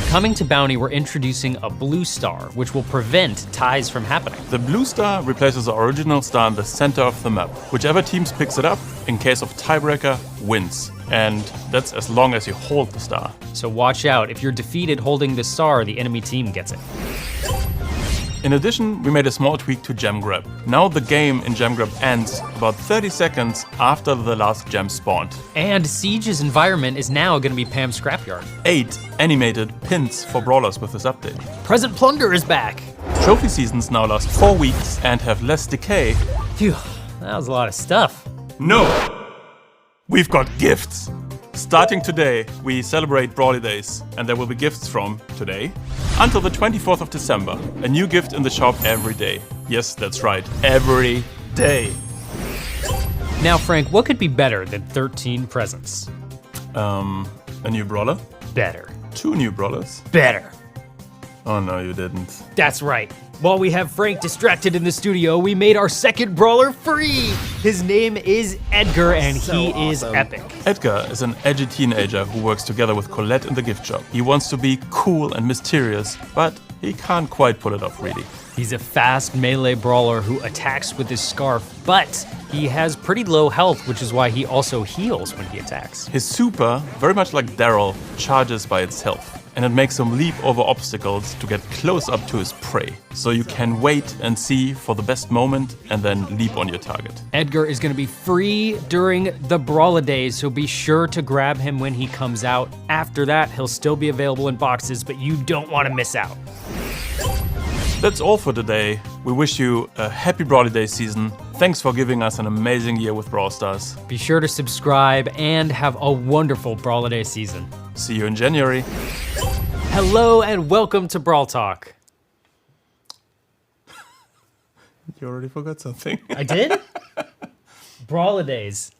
[SPEAKER 1] Coming to Bounty, we're introducing a blue star, which will prevent ties from happening.
[SPEAKER 2] The blue star replaces the original star in the center of the map. Whichever teams picks it up, in case of tiebreaker, wins. And that's as long as you hold the star.
[SPEAKER 1] So watch out, if you're defeated holding the star, the enemy team gets it.
[SPEAKER 2] In addition, we made a small tweak to Gem Grab. Now the game in Gem Grab ends about 30 seconds after the last gem spawned.
[SPEAKER 1] And Siege's environment is now gonna be Pam's scrapyard.
[SPEAKER 2] 8 animated pins for brawlers with this update.
[SPEAKER 1] Present Plunder is back.
[SPEAKER 2] Trophy seasons now last 4 weeks and have less decay.
[SPEAKER 1] Phew, that was a lot of stuff.
[SPEAKER 2] No! We've got gifts! Starting today, we celebrate Brawladays, and there will be gifts from today until the 24th of December. A new gift in the shop every day. Yes, that's right, every day.
[SPEAKER 1] Now, Frank, what could be better than 13 presents?
[SPEAKER 2] A new brawler?
[SPEAKER 1] Better.
[SPEAKER 2] 2 new brawlers?
[SPEAKER 1] Better.
[SPEAKER 2] Oh no, you didn't.
[SPEAKER 1] That's right. While we have Frank distracted in the studio, we made our second brawler free. His name is Edgar, and he is epic.
[SPEAKER 2] Edgar is an edgy teenager who works together with Colette in the gift shop. He wants to be cool and mysterious, but he can't quite pull it off really.
[SPEAKER 1] He's a fast melee brawler who attacks with his scarf, but he has pretty low health, which is why he also heals when he attacks.
[SPEAKER 2] His super, very much like Daryl, charges by itself, and it makes him leap over obstacles to get close up to his prey. So you can wait and see for the best moment and then leap on your target.
[SPEAKER 1] Edgar is gonna be free during the Brawladays, so be sure to grab him when he comes out. After that, he'll still be available in boxes, but you don't wanna miss out.
[SPEAKER 2] That's all for today. We wish you a happy Brawladays season. Thanks for giving us an amazing year with Brawl Stars.
[SPEAKER 1] Be sure to subscribe and have a wonderful Brawladays season.
[SPEAKER 2] See you in January.
[SPEAKER 1] Hello and welcome to Brawl Talk.
[SPEAKER 2] You already forgot something.
[SPEAKER 1] I did? Brawladays.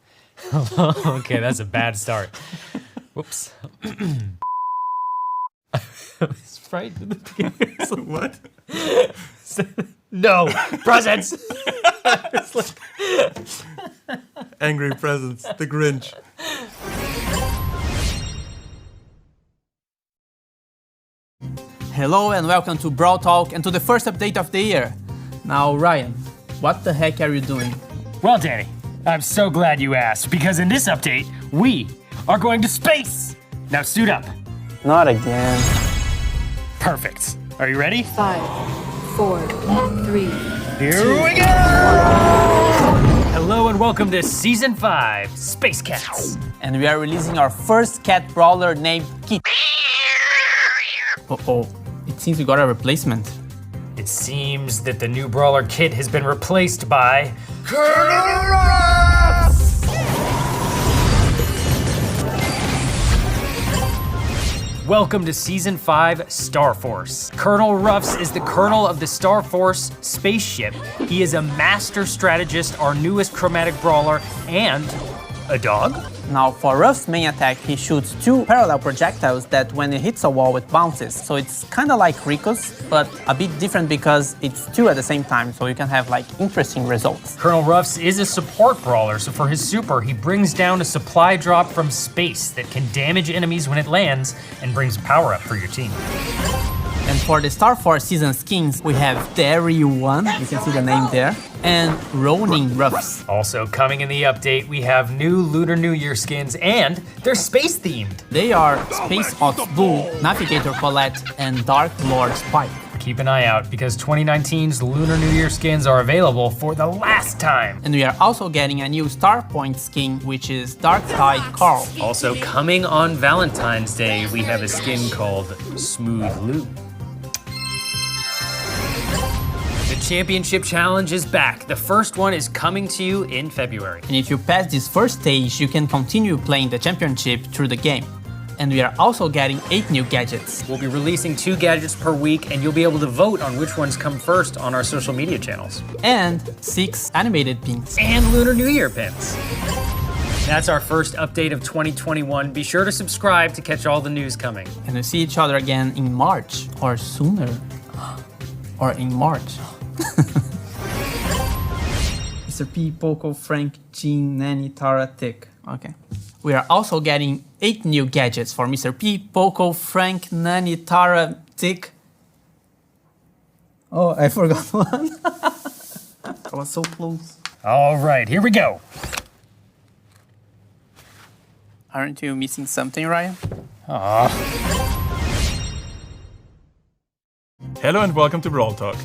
[SPEAKER 1] Okay, that's a bad start. Whoops.
[SPEAKER 3] right?
[SPEAKER 2] What?
[SPEAKER 1] No, presents.
[SPEAKER 2] Angry presents. The Grinch.
[SPEAKER 4] Hello and welcome to Brawl Talk and to the first update of the year. Now, Ryan, what the heck are you doing?
[SPEAKER 1] Well, Danny, I'm so glad you asked, because in this update, we are going to space. Now suit up.
[SPEAKER 4] Not again.
[SPEAKER 1] Perfect. Are you ready?
[SPEAKER 10] 5, 4, 3.
[SPEAKER 1] Here we go! Hello and welcome to Season 5, Space Cats.
[SPEAKER 4] And we are releasing our first cat brawler named Kit. Uh-oh, it seems we got a replacement.
[SPEAKER 1] It seems that the new brawler Kit has been replaced by Welcome to Season 5, Star Force. Colonel Ruffs is the colonel of the Star Force spaceship. He is a master strategist, our newest chromatic brawler, and a dog?
[SPEAKER 4] Now, for Ruff's main attack, he shoots 2 parallel projectiles that when it hits a wall, it bounces. So it's kind of like Rico's, but a bit different because it's 2 at the same time, so you can have like interesting results.
[SPEAKER 1] Colonel Ruffs is a support brawler, so for his super, he brings down a supply drop from space that can damage enemies when it lands and brings power up for your team.
[SPEAKER 4] And for the Star Force season skins, we have Terry1, you can see the name there, and Ronin Ruffs.
[SPEAKER 1] Also coming in the update, we have new Lunar New Year skins, and they're space themed.
[SPEAKER 4] They are Space Ox Bull, Navigator Colette, and Dark Lord Spike.
[SPEAKER 1] Keep an eye out because 2019's Lunar New Year skins are available for the last time.
[SPEAKER 4] And we are also getting a new Star Point skin, which is Dark Tide Carl.
[SPEAKER 1] Also coming on Valentine's Day, we have a skin called Smooth Lou. The Championship Challenge is back. The first one is coming to you in February.
[SPEAKER 4] And if you pass this first stage, you can continue playing the championship through the game. And we are also getting 8 new gadgets.
[SPEAKER 1] We'll be releasing 2 gadgets per week, and you'll be able to vote on which ones come first on our social media channels.
[SPEAKER 4] And 6 animated pins.
[SPEAKER 1] And Lunar New Year pins. That's our first update of 2021. Be sure to subscribe to catch all the news coming.
[SPEAKER 4] And we'll see each other again in March, or sooner. Or in March. Mr. P, Poco, Frank, Jean, Nanny, Tara, Tick. Okay. We are also getting 8 new gadgets for Mr. P, Poco, Frank, Nanny, Tara, Tick. Oh, I forgot one. I was so close.
[SPEAKER 1] All right, here we go.
[SPEAKER 4] Aren't you missing something, Ryan?
[SPEAKER 1] Aww.
[SPEAKER 2] Hello and welcome to Brawl Talk.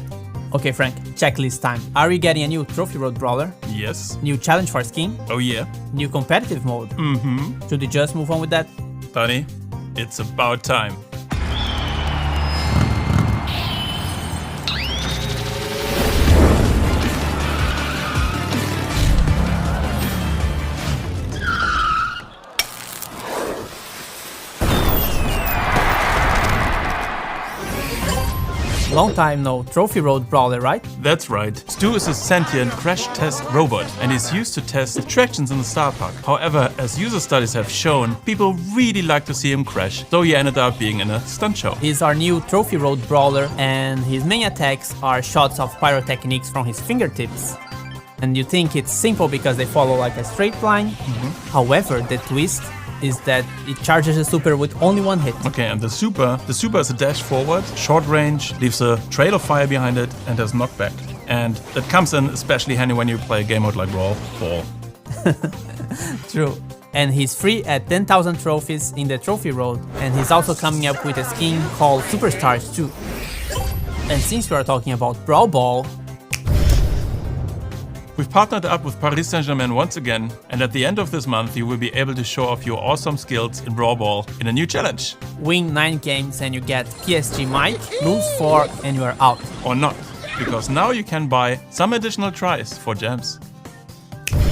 [SPEAKER 4] Okay, Frank, checklist time. Are we getting a new Trophy Road Brawler?
[SPEAKER 2] Yes.
[SPEAKER 4] New challenge for skin?
[SPEAKER 2] Oh yeah.
[SPEAKER 4] New competitive mode?
[SPEAKER 2] Mm-hmm.
[SPEAKER 4] Should we just move on with that?
[SPEAKER 2] Bunny, it's about time.
[SPEAKER 4] Long time no Trophy Road Brawler, right?
[SPEAKER 2] That's right. Stu is a sentient crash test robot and is used to test attractions in the Star Park. However, as user studies have shown, people really like to see him crash, so he ended up being in a stunt show.
[SPEAKER 4] He's our new Trophy Road Brawler and his main attacks are shots of pyrotechnics from his fingertips. And you think it's simple because they follow like a straight line. However, the twist is that it charges a super with only 1 hit.
[SPEAKER 2] Okay, and the super is a dash forward, short range, leaves a trail of fire behind it, and has knockback. And that comes in especially handy when you play a game mode like Brawl.
[SPEAKER 4] True. And he's free at 10,000 trophies in the Trophy Road. And he's also coming up with a skin called Superstars too. And since we are talking about Brawl Ball,
[SPEAKER 2] we've partnered up with Paris Saint-Germain once again, and at the end of this month you will be able to show off your awesome skills in Brawl Ball in a new challenge.
[SPEAKER 4] Win 9 games and you get PSG Mike, lose 4 and you are out.
[SPEAKER 2] Or not, because now you can buy some additional tries for gems.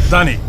[SPEAKER 2] Danny,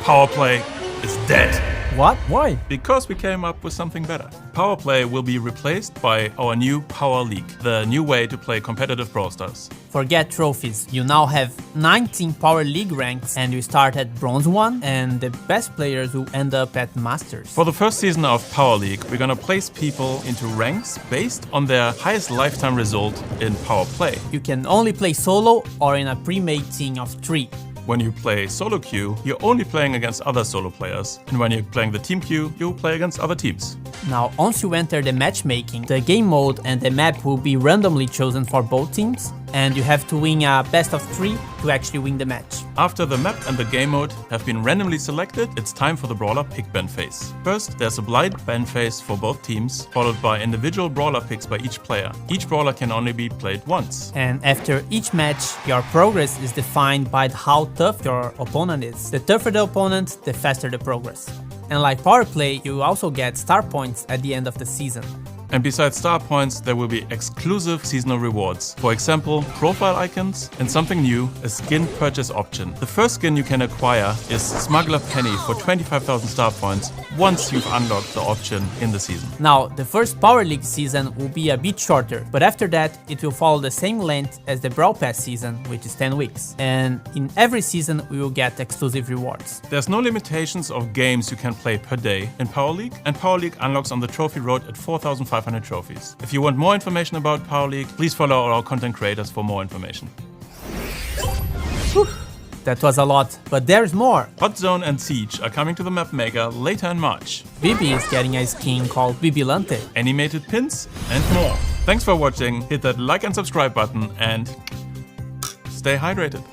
[SPEAKER 2] power play is dead.
[SPEAKER 4] What? Why?
[SPEAKER 2] Because we came up with something better. Power Play will be replaced by our new Power League, the new way to play competitive Brawl Stars.
[SPEAKER 4] Forget trophies. You now have 19 Power League ranks and you start at Bronze 1 and the best players will end up at Masters.
[SPEAKER 2] For the first season of Power League, we're gonna place people into ranks based on their highest lifetime result in Power Play.
[SPEAKER 4] You can only play solo or in a pre-made team of 3.
[SPEAKER 2] When you play solo queue, you're only playing against other solo players. And when you're playing the team queue, you'll play against other teams.
[SPEAKER 4] Now, once you enter the matchmaking, the game mode and the map will be randomly chosen for both teams, and you have to win a best of 3 to actually win the match.
[SPEAKER 2] After the map and the game mode have been randomly selected, it's time for the brawler pick ban phase. First, there's a blind ban phase for both teams, followed by individual brawler picks by each player. Each brawler can only be played once.
[SPEAKER 4] And after each match, your progress is defined by how tough your opponent is. The tougher the opponent, the faster the progress. And like Power Play, you also get star points at the end of the season.
[SPEAKER 2] And besides star points, there will be exclusive seasonal rewards. For example, profile icons and something new, a skin purchase option. The first skin you can acquire is Smuggler Penny for 25,000 star points once you've unlocked the option in the season.
[SPEAKER 4] Now, the first Power League season will be a bit shorter, but after that, it will follow the same length as the Brawl Pass season, which is 10 weeks. And in every season, we will get exclusive rewards.
[SPEAKER 2] There's no limitations of games you can play per day in Power League, and Power League unlocks on the trophy road at 4,500 trophies. If you want more information about Power League, please follow our content creators for more information.
[SPEAKER 4] Whew. That was a lot, but there's more.
[SPEAKER 2] Hot Zone and Siege are coming to the map maker later in March.
[SPEAKER 4] Bibi is getting a skin called Bibilante.
[SPEAKER 2] Animated pins and more. Thanks for watching, hit that like and subscribe button and stay hydrated.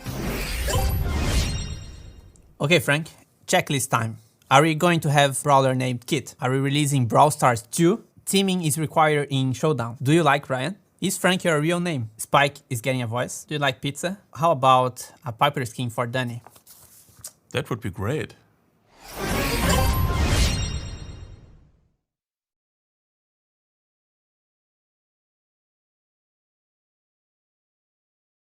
[SPEAKER 4] Okay, Frank, checklist time. Are we going to have brawler named Kit? Are we releasing Brawl Stars 2? Teaming is required in Showdown. Do you like Ryan? Is Frank your real name? Spike is getting a voice. Do you like pizza? How about a Piper skin for Danny?
[SPEAKER 2] That would be great.